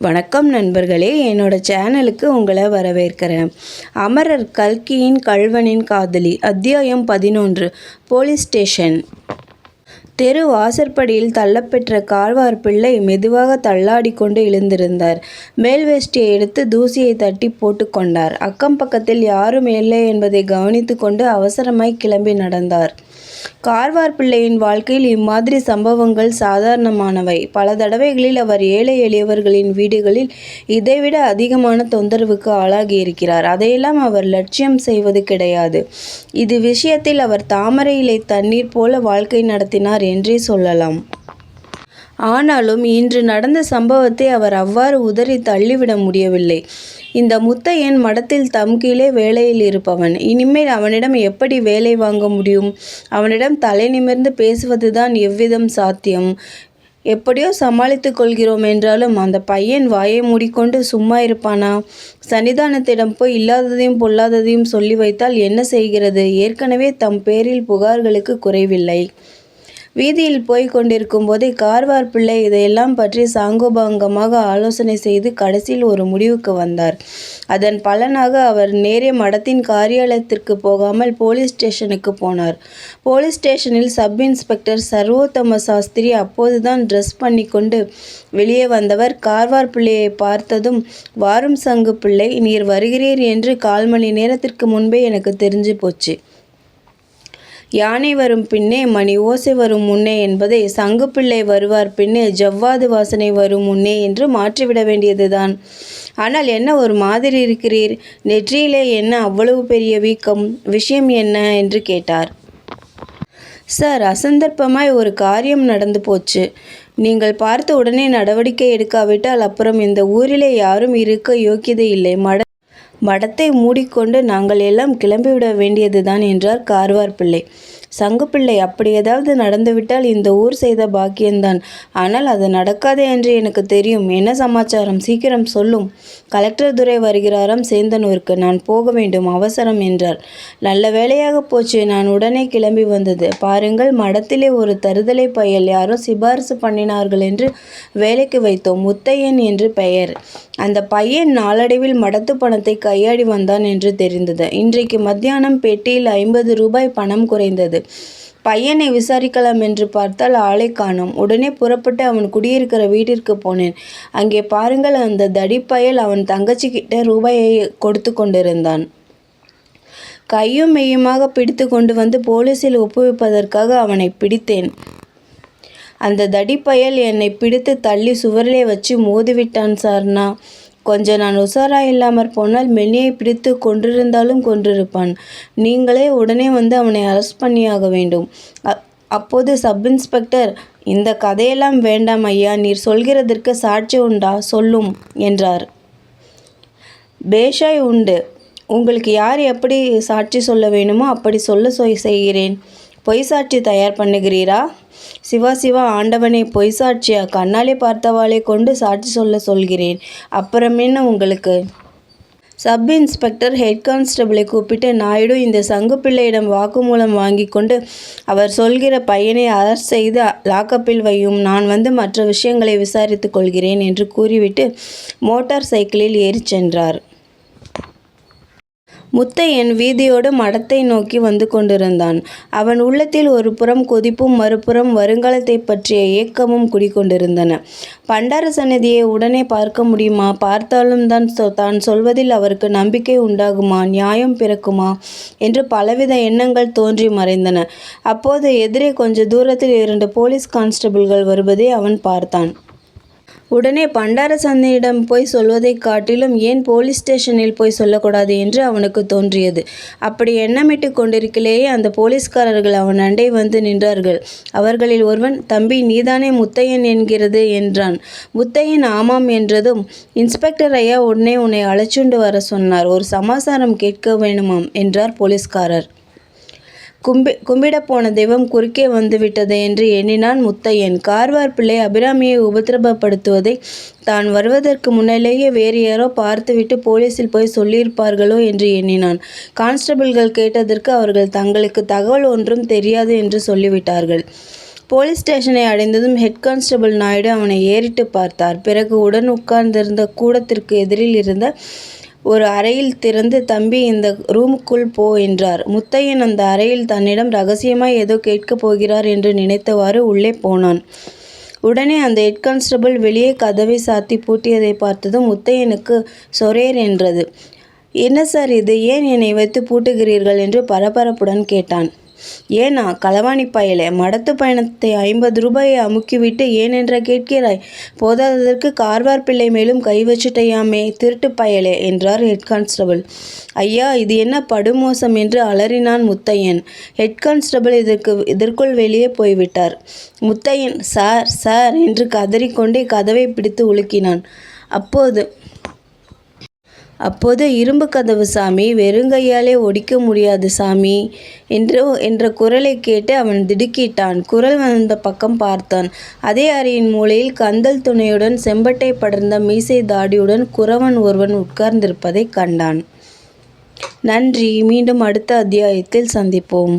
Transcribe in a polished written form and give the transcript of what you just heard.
வணக்கம் நண்பர்களே, என்னோட சேனலுக்கு உங்களை வரவேற்கிறேன். அமரர் கல்கியின் கள்வனின் காதலி அத்தியாயம் 11. Police station. தெரு வாசற்படியில் தள்ளப்பெற்ற கார்வார் பிள்ளை மெதுவாக தள்ளாடி கொண்டு எழுந்திருந்தார். மேல் வேஷ்டியை எடுத்து தூசியை தட்டி போட்டு கொண்டார். அக்கம் பக்கத்தில் யாரும் இல்லை என்பதை கவனித்து கொண்டு அவசரமாய் கிளம்பி நடந்தார். கார்வார் பிள்ளையின் வாழ்க்கையில் இம்மாதிரி சம்பவங்கள் சாதாரணமானவை. பல தடவைகளில் அவர் ஏழை எளியவர்களின் வீடுகளில் இதைவிட அதிகமான தொந்தரவுக்கு ஆளாகியிருக்கிறார். அதையெல்லாம் அவர் லட்சியம் செய்வது கிடையாது. இது விஷயத்தில் அவர் தாமரை இலை தண்ணீர் போல வாழ்க்கை நடத்தினார் என்றே சொல்லலாம். ஆனாலும் இன்று நடந்த சம்பவத்தை அவர் அவ்வாறு உதறி தள்ளிவிட முடியவில்லை. இந்த முத்தையன் மடத்தில் தம் கீழே வேலையில் இருப்பவன். இனிமேல் அவனிடம் எப்படி வேலை வாங்க முடியும்? அவனிடம் தலை நிமிர்ந்து பேசுவதுதான் எவ்விதம் சாத்தியம்? எப்படியோ சமாளித்து கொள்கிறோம் என்றாலும் அந்த பையன் வாயை மூடிக்கொண்டு சும்மா இருப்பானா? சன்னிதானத்திடம் போய் இல்லாததையும் பொல்லாததையும் சொல்லி வைத்தால் என்ன செய்கிறது? ஏற்கனவே தம் பேரில் புகார்களுக்கு குறைவில்லை. வீதியில் போய்க் கொண்டிருக்கும் போதே கார்வார் பிள்ளை இதையெல்லாம் பற்றி சாங்கோபாங்கமாக ஆலோசனை செய்து கடைசியில் ஒரு முடிவுக்கு வந்தார். அதன் பலனாக அவர் நேரே மடத்தின் காரியாலயத்திற்கு போகாமல் போலீஸ் ஸ்டேஷனுக்கு போனார். போலீஸ் ஸ்டேஷனில் சப் இன்ஸ்பெக்டர் சர்வோத்தம சாஸ்திரி அப்போதுதான் ட்ரெஸ் பண்ணி கொண்டு வெளியே வந்தவர். கார்வார் பிள்ளையை பார்த்ததும், வாரும் சங்கு பிள்ளை, நீர் வருகிறீர் என்று 1/4 மணி நேரத்திற்கு முன்பே எனக்கு தெரிஞ்சு போச்சு. யானை வரும் பின்னே மணி ஓசை வரும் முன்னே என்பதை சங்குப்பிள்ளை வருவார் பின்னே ஜவ்வாது வாசனை வரும் முன்னே என்று மாற்றிவிட வேண்டியதுதான். ஆனால் என்ன ஒரு மாதிரி இருக்கிறீர்? நெற்றியிலே என்ன அவ்வளவு பெரிய வீக்கம்? விஷயம் என்ன என்று கேட்டார். சார், அசந்தர்ப்பமாய் ஒரு காரியம் நடந்து போச்சு. நீங்கள் பார்த்து உடனே நடவடிக்கை எடுக்காவிட்டால் அப்புறம் இந்த ஊரிலே யாரும் இருக்க யோக்கியதை இல்லை. மடத்தை மூடிக்கொண்டு நாங்கள் எல்லாம் கிளம்பிவிட வேண்டியதுதான் என்றார் கார்வார் பிள்ளை. சங்குப்பிள்ளை, அப்படி ஏதாவது நடந்துவிட்டால் இந்த ஊர் செய்த பாக்கியம்தான். ஆனால் அது நடக்காதே என்று எனக்கு தெரியும். என்ன சமாச்சாரம்? சீக்கிரம் சொல்லும். கலெக்டர் துரை வருகிறாராம் சேந்தனூருக்கு. நான் போக வேண்டும், அவசரம் என்றார். நல்ல வேளையாக போச்சு, நான் உடனே கிளம்பி வந்தது. பாருங்கள், மடத்திலே ஒரு தருதலை பயல் யாரோ சிபாரிசு பண்ணினார்கள் என்று வேலைக்கு வைத்தோம். முத்தையன் என்று பெயர். அந்த பையன் நாளடைவில் மடத்து பணத்தை கையாடி வந்தான் என்று தெரிந்தது. இன்றைக்கு மத்தியானம் பெட்டியில் 50 ரூபாய் பணம் குறைந்தது. பையனை விசாரிக்கலாம் என்று பார்த்தால் ஆளை காணோம். உடனே புறப்பட்டு அவன் குடியிருக்கிற வீட்டிற்கு போனேன். அங்கே பாருங்கள், அந்த தடிப்பயல் அவன் தங்கச்சி கிட்ட ரூபாயை கொடுத்து கொண்டிருந்தான். கையும் மெய்யுமாக பிடித்து கொண்டு வந்து போலீஸில் ஒப்புவிப்பதற்காக அவனை பிடித்தேன். அந்த தடிப்பயல் என்னை பிடித்து தள்ளி சுவரிலே வச்சு மோதிவிட்டான் சார்னா. கொஞ்சம் நான் உஷாராக இல்லாமற் போனால் மென்னியை பிடித்து கொன்றிருந்தாலும் கொன்றிருப்பான். நீங்களே உடனே வந்து அவனை அரெஸ்ட் பண்ணியாக வேண்டும். அப்போது சப் இன்ஸ்பெக்டர், இந்த கதையெல்லாம் வேண்டாம் ஐயா, நீர் சொல்கிறதற்கு சாட்சி உண்டா? சொல்லும் என்றார். பேஷாய் உண்டு. உங்களுக்கு யார் எப்படி சாட்சி சொல்ல வேணுமோ அப்படி சொல்ல செய்கிறேன். பொய் சாட்சி தயார் பண்ணுகிறீரா? சிவா ஆண்டவனே, பொய் சாட்சியா? கண்ணாலே பார்த்தவாளை கொண்டு சாட்சி சொல்கிறேன். அப்புறம் என்ன உங்களுக்கு? சப் இன்ஸ்பெக்டர் ஹெட் கான்ஸ்டபிளை கூப்பிட்டு, நாயுடு, இந்த சங்குப்பிள்ளையிடம் வாக்குமூலம் வாங்கி கொண்டு அவர் சொல்கிற பையனை அரெஸ்ட் செய்து லாக்கப்பில் வையும். நான் வந்து மற்ற விஷயங்களை விசாரித்து கொள்கிறேன் என்று கூறிவிட்டு மோட்டார் சைக்கிளில் ஏறிச் சென்றார். முத்தையன் வீதியோடு மடத்தை நோக்கி வந்து கொண்டிருந்தான். அவன் உள்ளத்தில் ஒரு புறம் கொதிப்பும் மறுபுறம் வருங்காலத்தை பற்றிய ஏக்கமும் குடிக்கொண்டிருந்தன. பண்டார சந்நிதியை உடனே பார்க்க முடியுமா? பார்த்தாலும் தான் சொல்வதில் அவருக்கு நம்பிக்கை உண்டாகுமா? நியாயம் பிறக்குமா என்று பலவித எண்ணங்கள் தோன்றி மறைந்தன. அப்போது எதிரே கொஞ்ச தூரத்தில் 2 போலீஸ் கான்ஸ்டபிள்கள் வருவதை அவன் பார்த்தான். உடனே பண்டாரசந்தியிடம் போய் சொல்வதைக் காட்டிலும் ஏன் போலீஸ் ஸ்டேஷனில் போய் சொல்லக்கூடாது என்று அவனுக்கு தோன்றியது. அப்படி எண்ணமிட்டு கொண்டிருக்கலேயே அந்த போலீஸ்காரர்கள் அவன் அண்டை வந்து நின்றார்கள். அவர்களில் ஒருவன், தம்பி, நீதானே முத்தையன் என்கிறது என்றான். முத்தையன் ஆமாம் என்றதும், இன்ஸ்பெக்டர் ஐயா உடனே உன்னை அழைச்சுண்டு வர சொன்னார். ஒரு சமாசாரம் கேட்க வேணுமாம் என்றார் போலீஸ்காரர். கும்பிடப் போன தெய்வம் குறுக்கே வந்துவிட்டது என்று எண்ணினான் முத்தையன். கார்வார் பிள்ளை அபிராமியை உபத்திரவப்படுத்துவதை தான் வருவதற்கு முன்னிலேயே வேறு யாரோ பார்த்துவிட்டு போலீஸில் போய் சொல்லியிருப்பார்களோ என்று எண்ணினான். கான்ஸ்டபிள்கள் கேட்டதற்கு அவர்கள் தங்களுக்கு தகவல் ஒன்றும் தெரியாது என்று சொல்லிவிட்டார்கள். போலீஸ் ஸ்டேஷனை அடைந்ததும் ஹெட் கான்ஸ்டபிள் நாயுடு அவனை ஏறிட்டு பார்த்தார். பிறகு உடன் உட்கார்ந்திருந்த கூடத்திற்கு எதிரில் இருந்த ஒரு அறையில் திறந்து, தம்பி, இந்த ரூமுக்குள் போ என்றார். முத்தையன் அந்த அறையில் தன்னிடம் ரகசியமாய் ஏதோ கேட்கப் போகிறார் என்று நினைத்தவாறு உள்ளே போனான். உடனே அந்த ஹெட் கான்ஸ்டபிள் வெளியே கதவை சாத்தி பூட்டியதை பார்த்ததும் முத்தையனுக்கு சொரேர் என்றது. என்ன சார் இது, ஏன் என்னை வைத்து பூட்டுகிறீர்கள் என்று பரபரப்புடன் கேட்டான். ஏனா களவாணி பயலே, மடத்து பயணத்தை 50 ரூபாயை அமுக்கிவிட்டு ஏன் என்ற கேட்கிறாய்? போதாததற்கு கார்வார் பிள்ளை மேலும் கை வச்சுட்டையாமே, திருட்டு பயலே என்றார் ஹெட் கான்ஸ்டபிள். ஐயா, இது என்ன படுமோசம் என்று அலறினான் முத்தையன். ஹெட் கான்ஸ்டபிள் இதற்குள் வெளியே போய்விட்டார். முத்தையன் சார் சார் என்று கதறிக்கொண்டே கதவை பிடித்து உலுக்கினான். அப்போது இரும்பு கதவு சாமி, வெறுங்கையாலே ஒடிக்க முடியாது சாமி என்ற குரலை கேட்டு அவன் திடுக்கிட்டான். குரல் வந்த பக்கம் பார்த்தான். அதே அறையின் மூலையில் கந்தல் துணையுடன் செம்பட்டை படர்ந்த மீசை தாடியுடன் குறவன் ஒருவன் உட்கார்ந்திருப்பதை கண்டான். நன்றி. மீண்டும் அடுத்த அத்தியாயத்தில் சந்திப்போம்.